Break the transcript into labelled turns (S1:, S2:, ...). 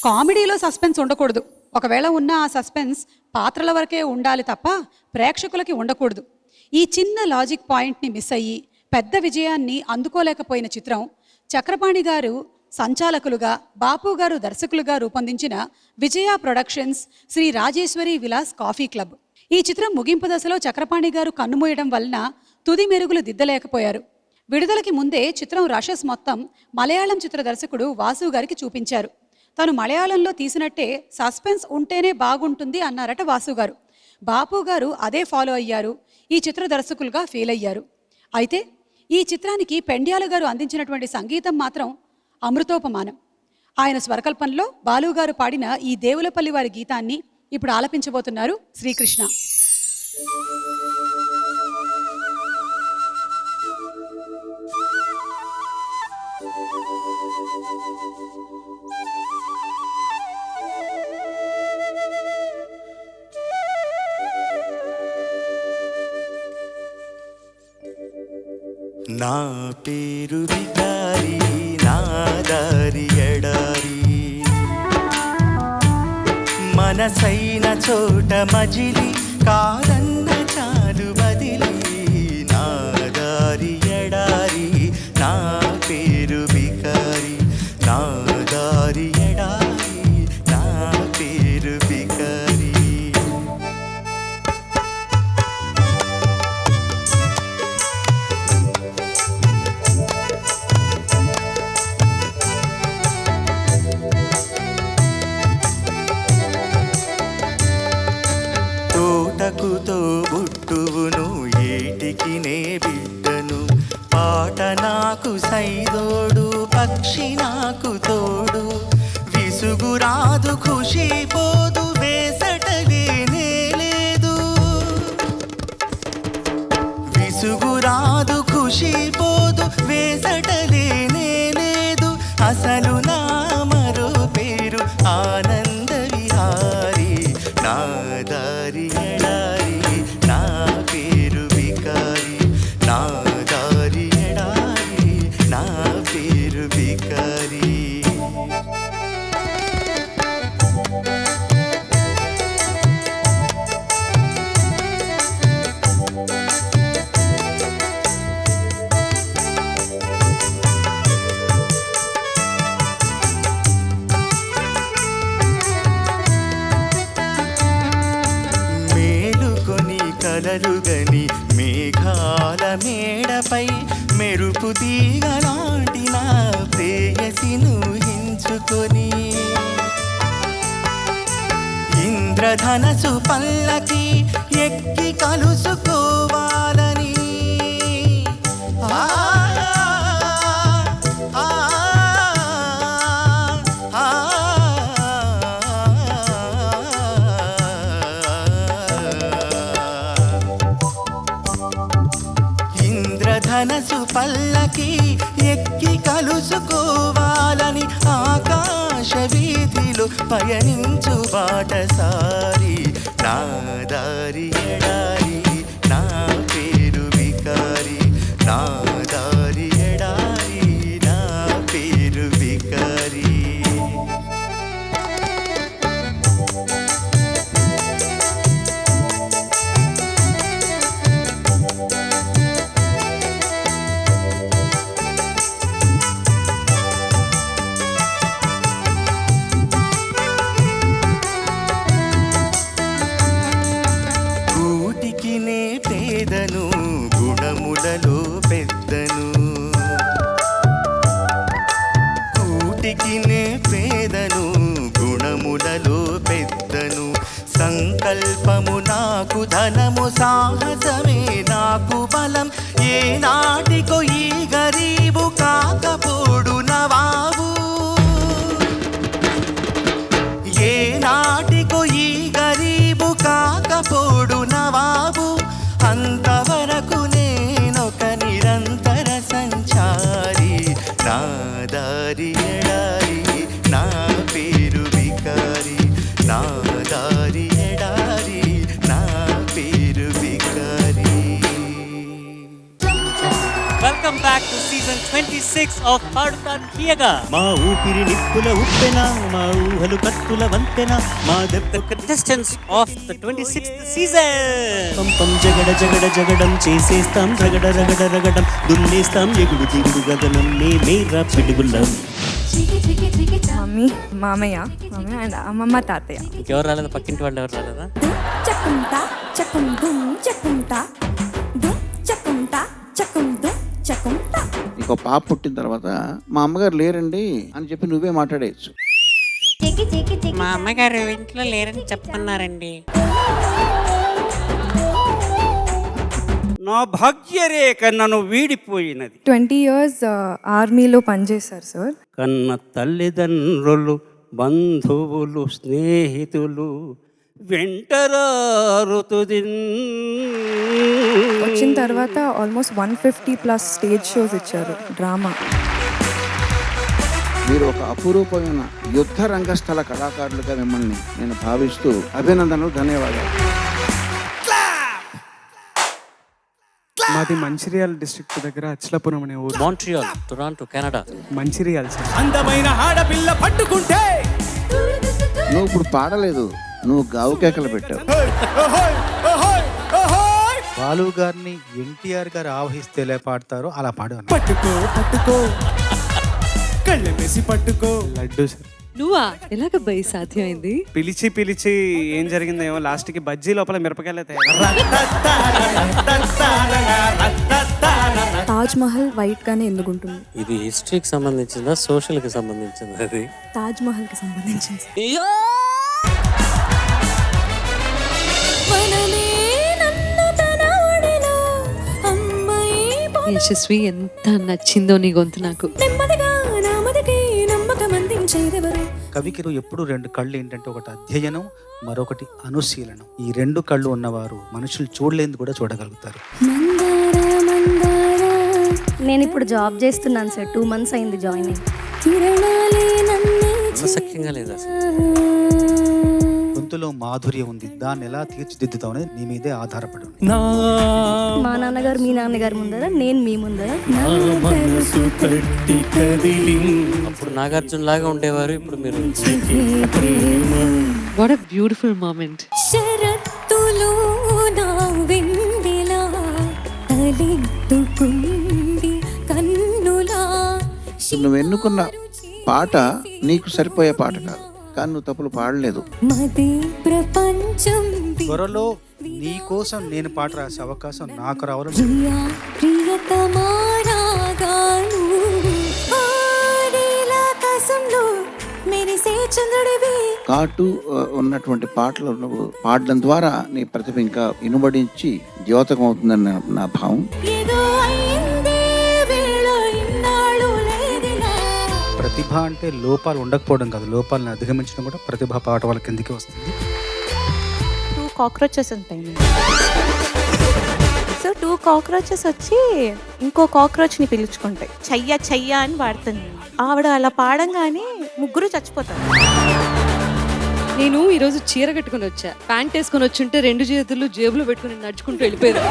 S1: కామెడీలో suspense ఉండకూడదు. ఒకవేళ ఉన్న ఆ సస్పెన్స్ పాత్రల వరకే ఉండాలి తప్ప ప్రేక్షకులకి ఉండకూడదు. ఈ చిన్న లాజిక్ పాయింట్ని మిస్ అయ్యి పెద్ద విజయాన్ని అందుకోలేకపోయిన చిత్రం చక్రపాణి గారు సంచాలకులుగా, బాపు గారు దర్శకులుగా రూపొందించిన Vijaya productions Sri Rajeshwari Vilas coffee club. ఈ చిత్రం ముగింపు దశలో చక్రపాణి గారు కన్నుమూయడం వలన తుది మెరుగులు దిద్దలేకపోయారు. విడుదలకి ముందే చిత్రం రషస్ మొత్తం మలయాళం చిత్ర దర్శకుడు వాసు గారికి చూపించారు. తను మలయాళంలో తీసినట్టే సస్పెన్స్ ఉంటేనే బాగుంటుంది అన్నారట వాసు గారు. బాపు గారు అదే ఫాలో అయ్యారు. ఈ చిత్ర దర్శకులుగా ఫెయిల్ అయ్యారు. అయితే ఈ చిత్రానికి పెండ్యాల గారు అందించినటువంటి సంగీతం మాత్రం అమృతోపమానం. ఆయన స్వరకల్పనలో బాలుగారు పాడిన ఈ దేవులపల్లి వారి గీతాన్ని ఇప్పుడు ఆలపించబోతున్నారు శ్రీకృష్ణ.
S2: నా పేరు వికారి, నా దారి ఎడారి, మనసైన చోట మజిలి, కాదన్న చాలు బదిలి. నా దారి ఎడారి, నా పేరు వికారి, నా దారి ఎడారి, నా పేరు వికారి. తోటకుతో బుట్టువును, ఏటికి నే బిడ్డను, పాట నాకు సైదోడు, పక్షి నాకు తోడు. విసుగురాదు ఖుషి పోదు, వేసటలేనే లేదు. విసుగురాదు ఖుషి పోదు, వేసటలేనే లేదు. అసలు నా మరో పేరు ఆనంద విహారి. నా దారి ఎడారి, నా పేరు వికారి, నా దారి ఎడారి, నా పేరు వికారి. కలలుగని మేఘాల మేడపై మెరుపు తీగలాంటి నా ప్రేయసిను హించుకొని, ఇంద్రధనసు పల్లకి ఎక్కి కలుసుకోవాలని. ఇంద్రధనసు పల్లకి ఎక్కి కలుసుకోవాలని, ఆకాశ వీధిలో పయనించు బాటసారి. నా దారి ఎడారి, నా పేరు వికారి, నా దారి ఎడారి, నా పేరు వికారి. పేదను, గుణములలో పెద్దను, కూటికి నే పేదను, గుణములలో పెద్దను. సంకల్పము నాకు ధనము, సాహసమే నాకు బలం. ఏ నాటికో ఈ గరీబు కాకపోడు నవాబు. ఏ నాటికో ఈ గరీబు కాకపోడు నవాబు. అంతవరకు నేనొక నిరంతర సంచారి. నా దారి ఎడారి, నా పేరు వికారి, నా దారి ఎడారి, నా పేరు వికారి.
S3: Welcome back to season 26 of Padutha Theeyaga.
S4: మా ఊపిరి నిప్పుల ఉప్పెన, మా ఊహలు కత్తుల వంతెన, మా దెబ్బ
S3: contestants of the 26th season.
S4: పంపం జగడ జగడ జగడం చేసేస్తాం, రగడ రగడ రగడం దున్నేస్తాం, ఎగుడు దిగుడు గగనం మేమేరా పిడుగులం.
S5: మమ్మీ మామయ్య అండ్ అమ్మమ్మ తాతయ్య.
S3: ఇంకెవరు రాలేదా? పక్కింటి వాళ్ళు ఎవరు రాలేదా?
S6: చకుంటా చకుం దుమ్ చకుంటా దుమ్ చకుంటా చకుం దుమ్ చకుంటా.
S7: నీకు పాప పుట్టిన తర్వాత మా అమ్మగారు లేరండి అని చెప్పి నువ్వే మాట్లాడేయచ్చు.
S3: మా అమ్మగారు ఇంట్లో లేరని చెప్పన్నారండి.
S8: నా భాగ్యరేఖ నన్ను వీడిపోయినది.
S5: 20 years ఆర్మీలో పనిచేశారు సార్.
S8: కన్న తల్లిదండ్రులు, బంధువులు, స్నేహితులు వెంటరారుతుదిన్.
S5: వచ్చిన తర్వాత ఆల్మోస్ట్ 150+ స్టేజ్ షోస్ ఇచ్చారు డ్రామా.
S7: మీరు ఒక అపురూపమైన యుద్ధ రంగస్థల కళాకారులుగా మిమ్మల్ని నేను భావిస్తూ అభినందనలు, ధన్యవాదాలు.
S9: మాది మంచిర్యాల డిస్ట్రిక్ట్ దగ్గర అచ్లపురం అనే ఊరు.
S3: Montreal, Toronto, Canada.
S9: Mancherial sir.
S4: అందమైన ఆడపిల్ల పట్టుకుంటే
S7: నువ్వు ఇప్పుడు పాడలేదు, నువ్వు గావు కేకలు పెట్టావు.
S10: బాలు గారిని ఎన్టీఆర్ గారు ఆవహిస్తే ఎలా పాడతారో అలా పాడాను.
S4: పట్టుకో పట్టుకో కళ్ళ వేసి పట్టుకో.
S9: లడ్డు సార్.
S11: నువ్వా? ఎలాగబ్బాయి సాధ్యమైంది?
S9: పిలిచి పిలిచి ఏం జరిగిందో ఏమో, లాస్ట్కి బజ్జీ లోపల మిరపకాయలు తయారు.
S5: తాజ్ మహల్ వైట్ గానే ఎందుకు ఉంటుంది?
S3: ఇది హిస్టరీకి సంబంధించిందా, సోషల్ కి సంబంధించిందా? అది
S5: తాజ్ మహల్ కి సంబంధించింది.
S11: యశస్వి, ఎంత నచ్చిందో నీ గొంతు నాకు.
S10: కవికి ఎప్పుడు 2 కళ్ళు ఏంటంటే, ఒకటి అధ్యయనం, మరొకటి అనుశీలనం. ఈ 2 కళ్ళు ఉన్నవారు మనుషులు చూడలేనిది కూడా చూడగలుగుతారు.
S6: నేను ఇప్పుడు జాబ్ చేస్తున్నాను సార్. 2 months అయింది జాయిన్ అయ్యి.
S3: సఖ్యంగా లేదా?
S10: గొంతులో మాధుర్యం ఉంది, దాన్ని ఎలా తీర్చిదిద్దుతాం అనేది నీ మీదే ఆధారపడి ఉంది.
S6: మా నాన్నగారు మీ నాన్నగారు ముందర, నేను మీ ముందర.
S3: అప్పుడు నాగార్జున లాగా ఉండేవారు, ఇప్పుడు మీరు.
S11: What a beautiful moment.
S6: శరత్తులో నా వెన్నెలా తలెత్తుకుంది కన్నులా.
S7: నువ్వు ఎన్నుకున్న పాట నీకు సరిపోయే పాట కాదు, కానీ నువ్వు తప్పులు పాడలేదు.
S6: మది ప్రపంచం
S10: త్వరలో నీ కోసం నేను పాట రాసే అవకాశం నాకు రావడం.
S6: ప్రియతమా రాగాలు ఆకాశంలో మెరిసే చంద్రుడివి.
S7: కాటు ఉన్నటువంటి పాటలు నువ్వు పాడడం ద్వారా నీ ప్రతిభ ఇంకా ఇనుబడించి ద్యోతకం అవుతుందని నా భావం.
S6: ఏదో అయింది వేళ ఇన్నాళ్ళు లేదిలా.
S10: ప్రతిభ అంటే లోపాలు ఉండకపోవడం కాదు, లోపాలను అధిగమించడం కూడా ప్రతిభ పాట వాళ్ళ కిందికి వస్తుంది.
S5: 2 cockroaches ఉంటాయి. సో 2 cockroaches వచ్చి ఇంకో కాక్రోచ్ని పిలుచుకుంటాయి. చెయ్య చెయ్య అని పాడుతుంది. ఆవిడ అలా పాడంగానే 3 చచ్చిపోతారు.
S11: నేను ఈరోజు చీర కట్టుకుని వచ్చా, ప్యాంట్ వేసుకొని వచ్చుంటే 2 చేతులు జేబులో పెట్టుకుని నడుచుకుంటూ వెళ్ళిపోయారు.